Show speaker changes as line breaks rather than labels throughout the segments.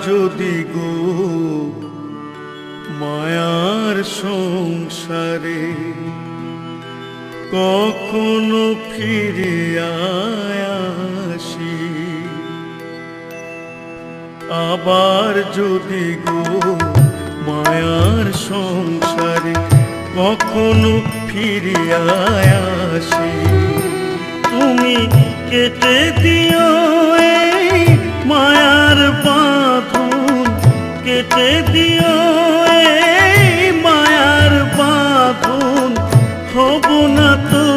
যদি গো মায়ার সংসারে কখনো ফিরে আসি, আবার যদি গো মায়ার সংসারে কখনো ফিরে আসি, তুমি কেটে দিও এই মায়ার বাঁধন, কেটে দিও এই মায়ার বাঁধন, হব না তো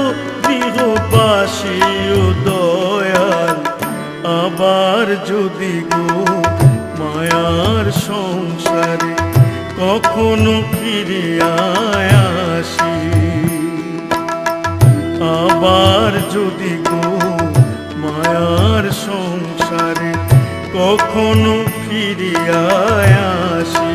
গৃহবাসী ও দয়াল। আবার যদি গো মায়ার সংসারে কখনো ফিরে আসি, আবার যদি গো মায়ার সংসারে কখনো ফিরে আসি।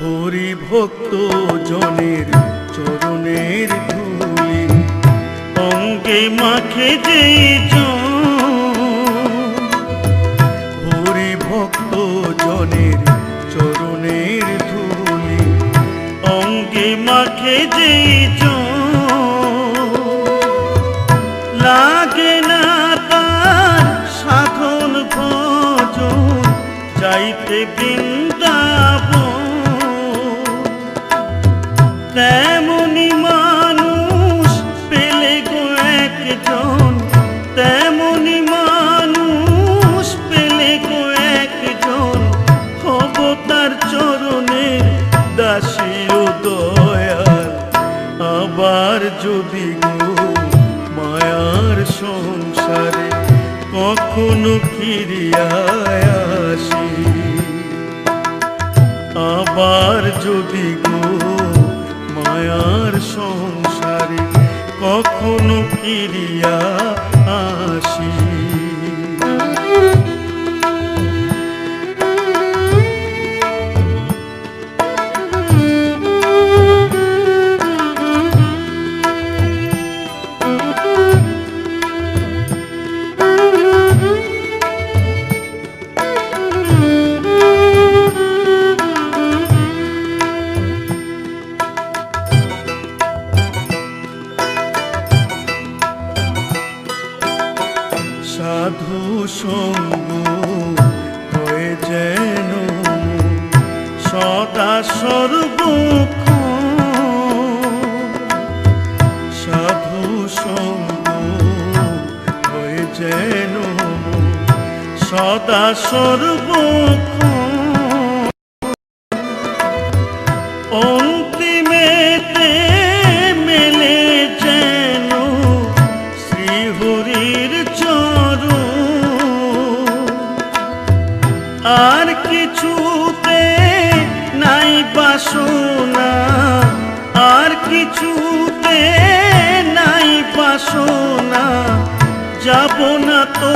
হরি ভক্ত জনের চরণের ধুলি অঙ্গে মাখে যেই হরি ভক্ত জনের চরণের ধুলি অঙ্গে মাখে যেই লাগে না তার সাধন ভজন যাইতে বৃন্দাবন, তেমনি মানুষ পেলে গো একজন, তেমনি মানুষ পেলে গো একজন, হব তার চরণের দাসী ও দয়াল। আবার যদি গো মায়ার সংসারে কখনো ফিরে আসি, আবার যদি গো মায়ার সংসারে কখনো ফিরিয়া আসি। সাধু সঙ্গ হয়ে যেন সদা সর্বক্ষণ, সাধু সঙ্গ হয়ে যেন সদা সর্বক্ষণ, অন্তিমেতে মেলে যেন শ্রীহরির আর কিছুতে নাই বাসনা, আর কিছুতে নাই বাসনা, যাব না তো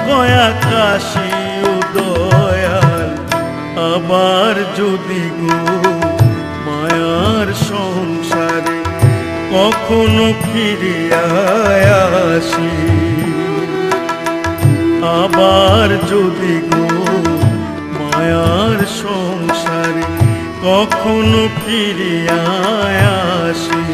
গয়া কাশী ও দয়াল। আবার যদি গো মায়ার সংসারে কখনো ফিরে আসি, আবার যদি গো মায়ার সংসারে কখনো ফিরে আসি।